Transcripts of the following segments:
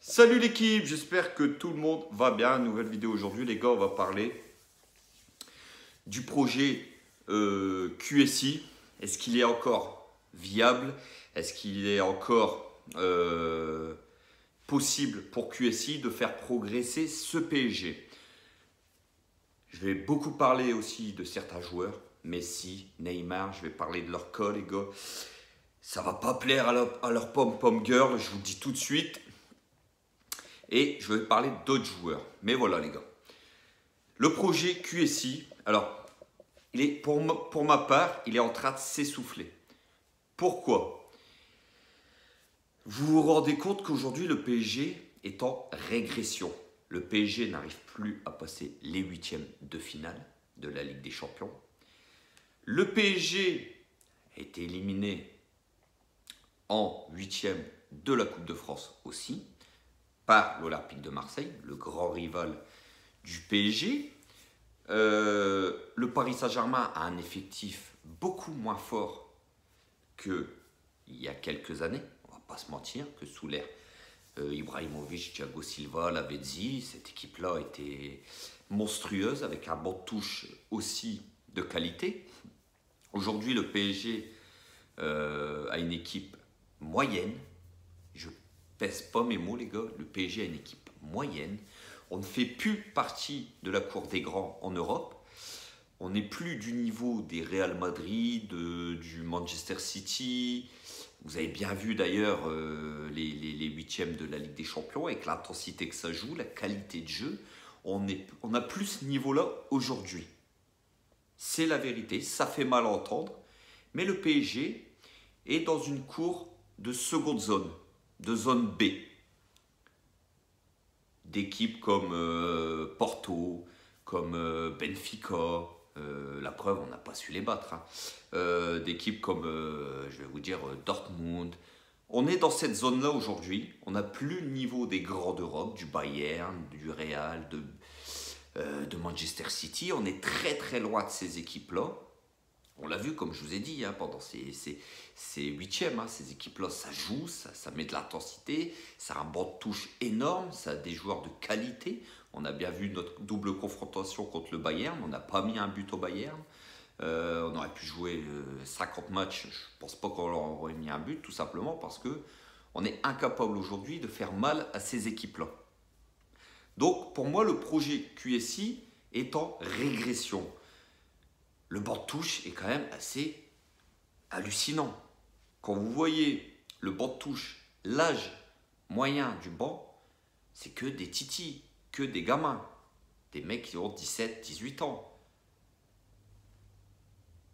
Salut l'équipe, j'espère que tout le monde va bien. Nouvelle vidéo aujourd'hui les gars, on va parler du projet QSI. Est-ce qu'il est encore viable? Est-ce qu'il est encore possible pour QSI de faire progresser ce PSG? Je vais beaucoup parler aussi de certains joueurs, Messi, Neymar, je vais parler de leur cas les gars. Ça va pas plaire à leur pom-pom girl, je vous le dis tout de suite. Et je vais parler d'autres joueurs. Mais voilà les gars. Le projet QSI, alors, pour ma part, il est en train de s'essouffler. Pourquoi? Vous vous rendez compte qu'aujourd'hui, le PSG est en régression. Le PSG n'arrive plus à passer les huitièmes de finale de la Ligue des Champions. Le PSG a été éliminé en huitièmes de la Coupe de France aussi, par l'Olympique de Marseille, le grand rival du PSG. Le Paris Saint-Germain a un effectif beaucoup moins fort qu'il y a quelques années, on ne va pas se mentir, que sous l'ère Ibrahimovic, Thiago Silva, Lavezzi. Cette équipe-là était monstrueuse, avec un banc de touche aussi de qualité. Aujourd'hui, le PSG a une équipe moyenne. Je pèse pas mes mots les gars, le PSG a une équipe moyenne. On ne fait plus partie de la cour des grands en Europe. On n'est plus du niveau des Real Madrid, du Manchester City. Vous avez bien vu d'ailleurs les huitièmes de la Ligue des Champions avec l'intensité que ça joue, la qualité de jeu. On n'a plus ce niveau-là aujourd'hui. C'est la vérité, ça fait mal à entendre. Mais le PSG est dans une cour de seconde zone. De zone B, d'équipes comme Porto, comme Benfica, la preuve on n'a pas su les battre, hein. D'équipes comme, je vais vous dire, Dortmund. On est dans cette zone-là aujourd'hui, on n'a plus le niveau des grands d'Europe, du Bayern, du Real, de Manchester City. On est très très loin de ces équipes-là. On l'a vu, comme je vous ai dit, hein, pendant ces huitièmes, hein, ces équipes-là, ça joue, ça met de l'intensité, ça a un banc de touche énorme, ça a des joueurs de qualité. On a bien vu notre double confrontation contre le Bayern, on n'a pas mis un but au Bayern. On aurait pu jouer 50 matchs, je ne pense pas qu'on leur aurait mis un but, tout simplement parce qu'on est incapable aujourd'hui de faire mal à ces équipes-là. Donc, pour moi, le projet QSI est en régression. Le banc de touche est quand même assez hallucinant. Quand vous voyez le banc de touche, l'âge moyen du banc, c'est que des titis, que des gamins, des mecs qui ont 17, 18 ans.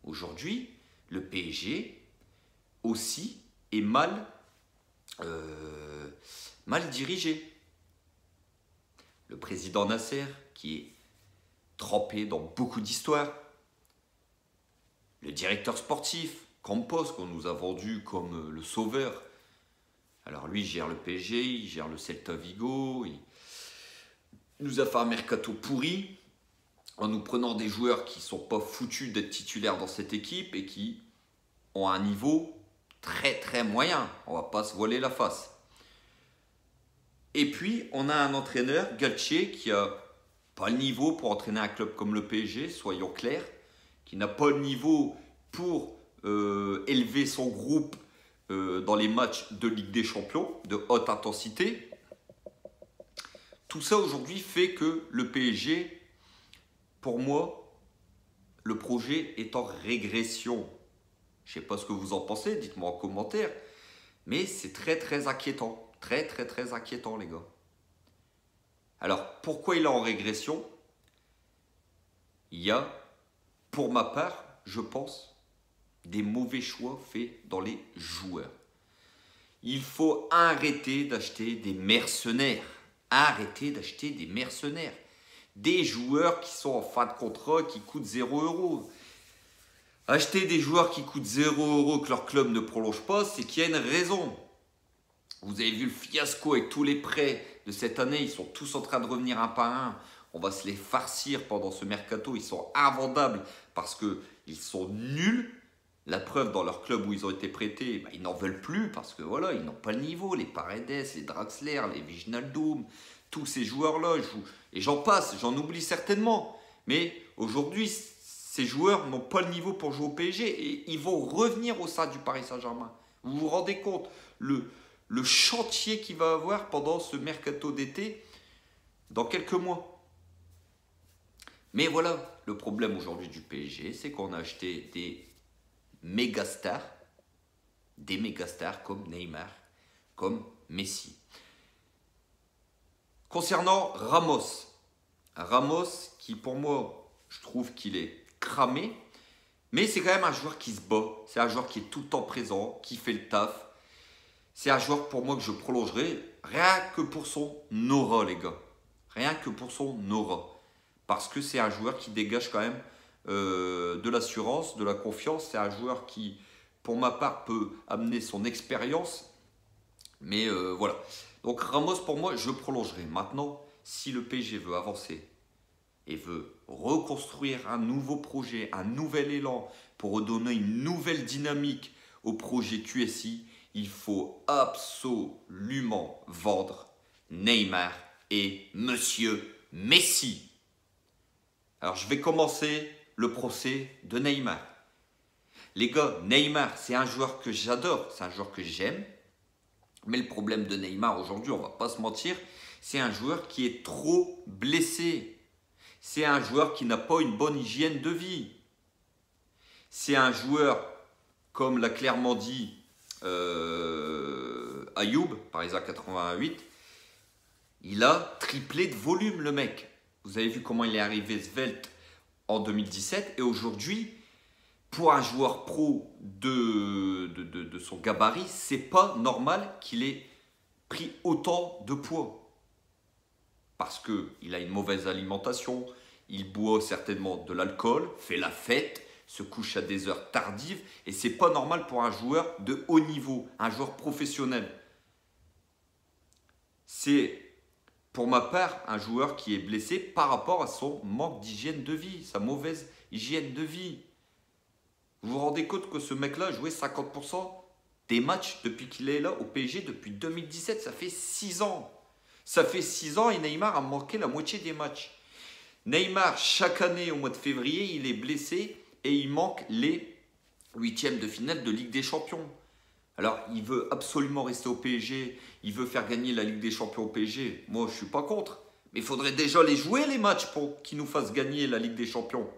Aujourd'hui, le PSG aussi est mal dirigé. Le président Nasser, qui est trempé dans beaucoup d'histoires. Le directeur sportif, Campos, qu'on nous a vendu comme le sauveur. Alors lui, il gère le PSG, il gère le Celta Vigo. Il nous a fait un mercato pourri en nous prenant des joueurs qui ne sont pas foutus d'être titulaires dans cette équipe et qui ont un niveau très très moyen. On ne va pas se voiler la face. Et puis, on a un entraîneur, Galtier, qui n'a pas le niveau pour entraîner un club comme le PSG, soyons clairs, qui n'a pas le niveau pour élever son groupe dans les matchs de Ligue des Champions, de haute intensité. Tout ça aujourd'hui fait que le PSG, pour moi, le projet est en régression. Je ne sais pas ce que vous en pensez, dites-moi en commentaire, mais c'est très très inquiétant. Très très très inquiétant les gars. Alors pourquoi il est en régression? Il y a, pour ma part, je pense, des mauvais choix faits dans les joueurs. Il faut arrêter d'acheter des mercenaires. Arrêter d'acheter des mercenaires. Des joueurs qui sont en fin de contrat, qui coûtent 0 €. Acheter des joueurs qui coûtent 0 € que leur club ne prolonge pas, c'est qu'il y a une raison. Vous avez vu le fiasco avec tous les prêts de cette année. Ils sont tous en train de revenir un par un. On va se les farcir pendant ce mercato. Ils sont invendables parce qu'ils sont nuls. La preuve, dans leur club où ils ont été prêtés, bah, ils n'en veulent plus parce que voilà, ils n'ont pas le niveau. Les Paredes, les Draxler, les Wijnaldum, tous ces joueurs-là, et j'en passe, j'en oublie certainement. Mais aujourd'hui, ces joueurs n'ont pas le niveau pour jouer au PSG et ils vont revenir au sein du Paris Saint-Germain. Vous vous rendez compte le chantier qu'il va avoir pendant ce mercato d'été dans quelques mois. Mais voilà, le problème aujourd'hui du PSG, c'est qu'on a acheté des mégastars comme Neymar, comme Messi. Concernant Ramos qui pour moi, je trouve qu'il est cramé, mais c'est quand même un joueur qui se bat, c'est un joueur qui est tout le temps présent, qui fait le taf. C'est un joueur pour moi que je prolongerai, rien que pour son aura, les gars. Rien que pour son aura. Parce que c'est un joueur qui dégage quand même de l'assurance, de la confiance. C'est un joueur qui, pour ma part, peut amener son expérience. Mais voilà. Donc Ramos, pour moi, je prolongerai. Maintenant, si le PSG veut avancer et veut reconstruire un nouveau projet, un nouvel élan pour redonner une nouvelle dynamique au projet QSI, il faut absolument vendre Neymar et Monsieur Messi. Alors je vais commencer le procès de Neymar. Les gars, Neymar, c'est un joueur que j'adore, c'est un joueur que j'aime. Mais le problème de Neymar aujourd'hui, on ne va pas se mentir, c'est un joueur qui est trop blessé. C'est un joueur qui n'a pas une bonne hygiène de vie. C'est un joueur, comme l'a clairement dit Ayoub, Parisien 88, il a triplé de volume le mec. Vous avez vu comment il est arrivé svelte en 2017 et aujourd'hui, pour un joueur pro de son gabarit, c'est pas normal qu'il ait pris autant de poids. Parce qu'il a une mauvaise alimentation, il boit certainement de l'alcool, fait la fête, se couche à des heures tardives et c'est pas normal pour un joueur de haut niveau, un joueur professionnel. C'est pour ma part un joueur qui est blessé par rapport à son manque d'hygiène de vie, sa mauvaise hygiène de vie. Vous vous rendez compte que ce mec-là a joué 50% des matchs depuis qu'il est là au PSG depuis 2017, ça fait 6 ans. Ça fait 6 ans et Neymar a manqué la moitié des matchs. Neymar, chaque année au mois de février, il est blessé et il manque les huitièmes de finale de Ligue des Champions. Alors, il veut absolument rester au PSG, il veut faire gagner la Ligue des Champions au PSG. Moi, je ne suis pas contre. Mais il faudrait déjà les jouer, les matchs, pour qu'ils nous fassent gagner la Ligue des Champions.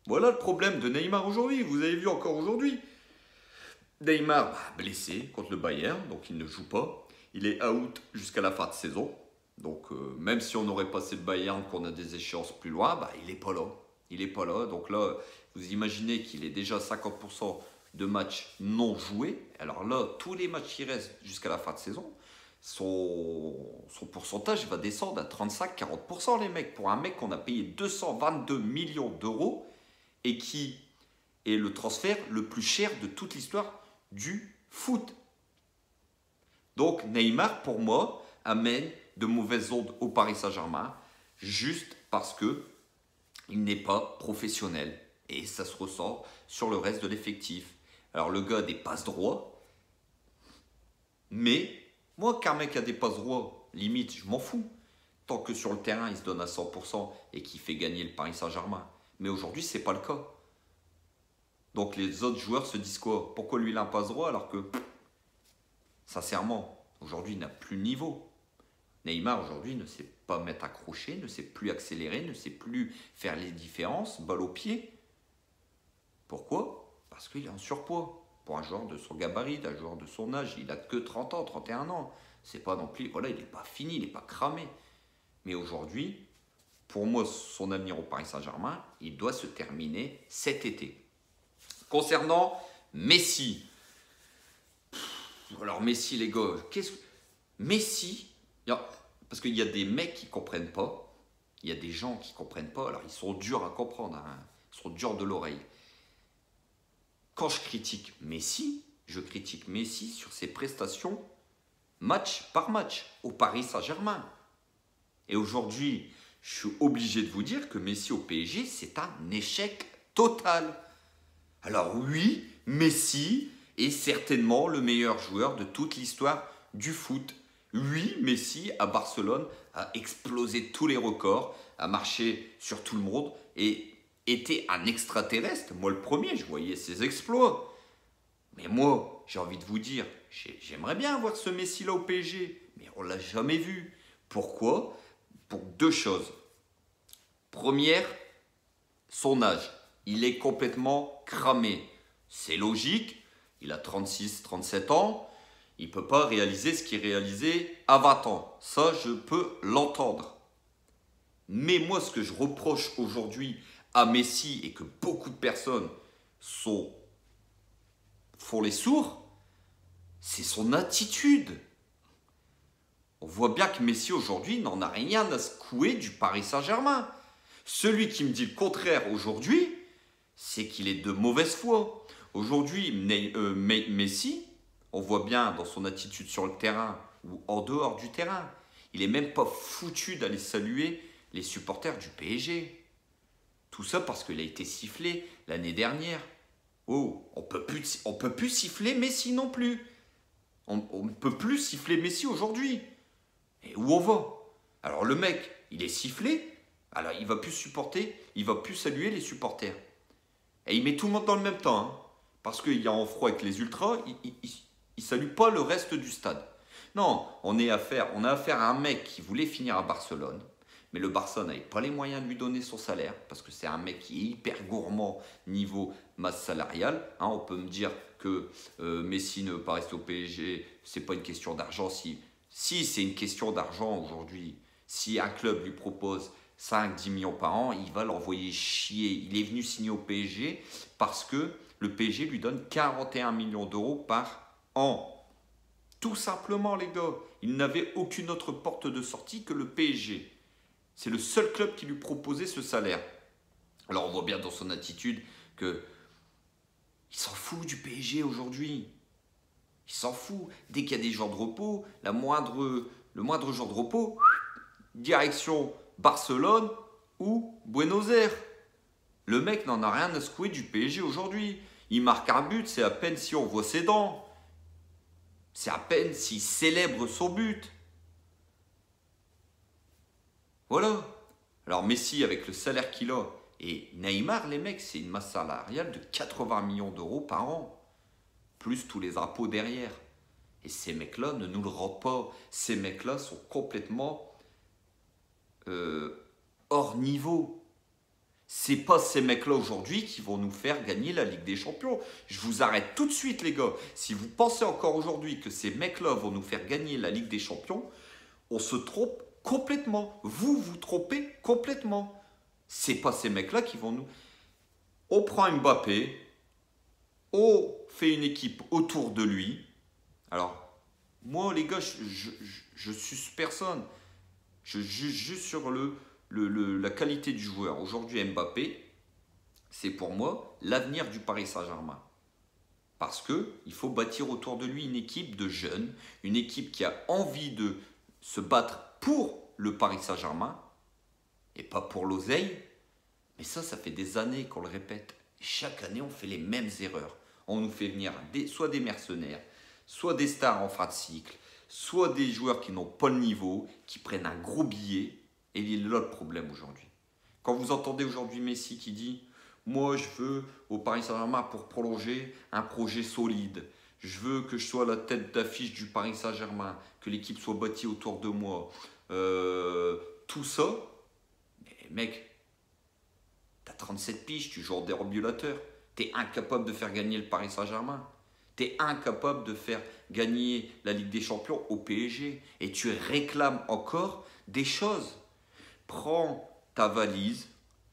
Voilà le problème de Neymar aujourd'hui. Vous avez vu encore aujourd'hui. Neymar, blessé contre le Bayern, donc il ne joue pas. Il est out jusqu'à la fin de saison. Donc, même si on aurait passé le Bayern, qu'on a des échéances plus loin, il n'est pas là. Il n'est pas là. Donc là, vous imaginez qu'il est déjà 50% de matchs non joués. Alors là, tous les matchs qui restent jusqu'à la fin de saison, son pourcentage va descendre à 35-40%, les mecs. Pour un mec qu'on a payé 222 millions d'euros et qui est le transfert le plus cher de toute l'histoire du foot. Donc Neymar, pour moi, amène de mauvaises ondes au Paris Saint-Germain juste parce que il n'est pas professionnel. Et ça se ressent sur le reste de l'effectif. Alors le gars a des passes droits. Mais moi, qu'un mec a des passes droits, limite, je m'en fous. Tant que sur le terrain, il se donne à 100% et qu'il fait gagner le Paris Saint-Germain. Mais aujourd'hui, ce n'est pas le cas. Donc les autres joueurs se disent quoi? Pourquoi lui, il a un passe droit alors que, sincèrement, aujourd'hui, il n'a plus de niveau. Neymar, aujourd'hui, ne sait pas mettre accroché, ne sait plus accélérer, ne sait plus faire les différences, balle au pied. Pourquoi? Parce qu'il est en surpoids. Pour un joueur de son gabarit, un joueur de son âge, il n'a que 30 ans, 31 ans. C'est pas non plus, voilà, il n'est pas fini, il n'est pas cramé. Mais aujourd'hui, pour moi, son avenir au Paris Saint-Germain, il doit se terminer cet été. Concernant Messi. Alors Messi, les gars, Messi, parce qu'il y a des mecs qui ne comprennent pas, il y a des gens qui ne comprennent pas, alors ils sont durs à comprendre, hein, ils sont durs de l'oreille. Quand je critique Messi sur ses prestations match par match au Paris Saint-Germain. Et aujourd'hui, je suis obligé de vous dire que Messi au PSG, c'est un échec total. Alors oui, Messi est certainement le meilleur joueur de toute l'histoire du foot. Oui, Messi à Barcelone a explosé tous les records, a marché sur tout le monde et était un extraterrestre. Moi le premier, je voyais ses exploits. Mais moi, j'ai envie de vous dire, j'aimerais bien voir ce Messi-là au PSG, mais on ne l'a jamais vu. Pourquoi? Pour deux choses. Première, son âge. Il est complètement cramé. C'est logique, il a 36, 37 ans, il ne peut pas réaliser ce qu'il réalisait à 20 ans. Ça, je peux l'entendre. Mais moi, ce que je reproche aujourd'hui à Messi et que beaucoup de personnes font les sourds, c'est son attitude. On voit bien que Messi aujourd'hui n'en a rien à secouer du Paris Saint-Germain. Celui qui me dit le contraire aujourd'hui, c'est qu'il est de mauvaise foi. Aujourd'hui, Messi, on voit bien dans son attitude sur le terrain ou en dehors du terrain, il n'est même pas foutu d'aller saluer les supporters du PSG. Tout ça parce qu'il a été sifflé l'année dernière. Oh, on peut plus siffler Messi non plus. On ne peut plus siffler Messi aujourd'hui. Et où on va? Alors le mec, il est sifflé, alors il va plus supporter, il va plus saluer les supporters. Et il met tout le monde dans le même temps, hein, parce qu'il y a en froid avec les ultras, il salue pas le reste du stade. Non, on a affaire à un mec qui voulait finir à Barcelone, mais le Barça n'avait pas les moyens de lui donner son salaire, parce que c'est un mec qui est hyper gourmand niveau masse salariale. Hein, on peut me dire que Messi ne veut pas rester au PSG, c'est pas une question d'argent. Si c'est une question d'argent aujourd'hui, si un club lui propose 5-10 millions par an, il va l'envoyer chier. Il est venu signer au PSG parce que le PSG lui donne 41 millions d'euros par an. Tout simplement, les gars. Il n'avait aucune autre porte de sortie que le PSG. C'est le seul club qui lui proposait ce salaire. Alors on voit bien dans son attitude que il s'en fout du PSG aujourd'hui. Il s'en fout. Dès qu'il y a des jours de repos, le moindre jour de repos, direction Barcelone ou Buenos Aires. Le mec n'en a rien à secouer du PSG aujourd'hui. Il marque un but, c'est à peine si on voit ses dents. C'est à peine s'il célèbre son but. Voilà. Alors Messi, avec le salaire qu'il a, et Neymar, les mecs, c'est une masse salariale de 80 millions d'euros par an. Plus tous les impôts derrière. Et ces mecs-là ne nous le rendent pas. Ces mecs-là sont complètement hors niveau. C'est pas ces mecs-là aujourd'hui qui vont nous faire gagner la Ligue des Champions. Je vous arrête tout de suite, les gars. Si vous pensez encore aujourd'hui que ces mecs-là vont nous faire gagner la Ligue des Champions, on se trompe complètement. Vous vous trompez complètement. C'est pas ces mecs-là qui vont nous... On prend Mbappé, on fait une équipe autour de lui. Alors, moi, les gars, je suce personne. Je juge juste sur la qualité du joueur. Aujourd'hui, Mbappé, c'est pour moi l'avenir du Paris Saint-Germain. Parce qu'il faut bâtir autour de lui une équipe de jeunes, une équipe qui a envie de se battre pour le Paris Saint-Germain et pas pour l'oseille. Mais ça fait des années qu'on le répète. Chaque année, on fait les mêmes erreurs. On nous fait venir soit des mercenaires, soit des stars en fin de cycle, soit des joueurs qui n'ont pas le niveau, qui prennent un gros billet. Et il est là le problème aujourd'hui. Quand vous entendez aujourd'hui Messi qui dit « Moi, je veux au Paris Saint-Germain pour prolonger un projet solide. Je veux que je sois la tête d'affiche du Paris Saint-Germain, que l'équipe soit bâtie autour de moi. Tout ça. » Mais mec, t'as 37 piges, tu joues en déambulateur. T'es incapable de faire gagner le Paris Saint-Germain. T'es incapable de faire gagner la Ligue des Champions au PSG. Et tu réclames encore des choses. Prends ta valise,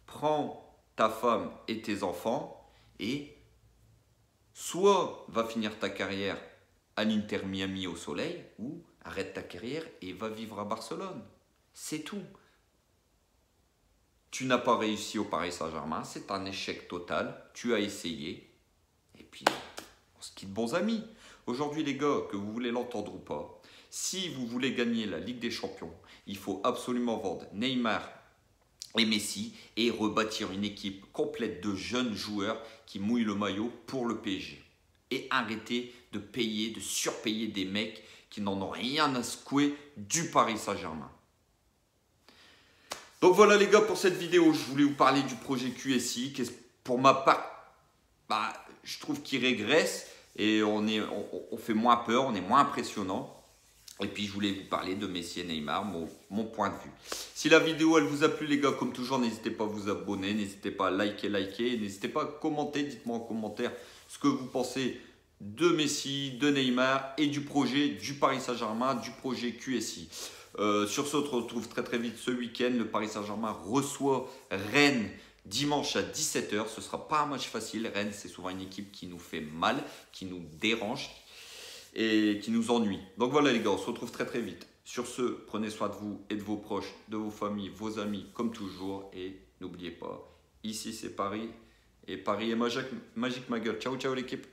prends ta femme et tes enfants et soit va finir ta carrière à l'Inter Miami au soleil ou arrête ta carrière et va vivre à Barcelone. C'est tout. Tu n'as pas réussi au Paris Saint-Germain, c'est un échec total. Tu as essayé et puis on se quitte bons amis. Aujourd'hui les gars, que vous voulez l'entendre ou pas, si vous voulez gagner la Ligue des Champions, il faut absolument vendre Neymar et Messi et rebâtir une équipe complète de jeunes joueurs qui mouillent le maillot pour le PSG. Et arrêter de payer, de surpayer des mecs qui n'en ont rien à secouer du Paris Saint-Germain. Donc voilà les gars pour cette vidéo, je voulais vous parler du projet QSI. Pour ma part, je trouve qu'il régresse et on fait moins peur, on est moins impressionnant. Et puis je voulais vous parler de Messi et Neymar, mon point de vue. Si la vidéo elle vous a plu les gars, comme toujours, n'hésitez pas à vous abonner, n'hésitez pas à liker, n'hésitez pas à commenter, dites-moi en commentaire ce que vous pensez de Messi, de Neymar et du projet du Paris Saint-Germain, du projet QSI. Sur ce, on se retrouve très vite ce week-end. Le Paris Saint-Germain reçoit Rennes dimanche à 17 h. Ce ne sera pas un match facile. Rennes, c'est souvent une équipe qui nous fait mal, qui nous dérange et qui nous ennuie. Donc voilà les gars, on se retrouve très vite. Sur ce, prenez soin de vous et de vos proches, de vos familles, vos amis, comme toujours. Et n'oubliez pas, ici c'est Paris et Paris est magique ma gueule. Ciao l'équipe.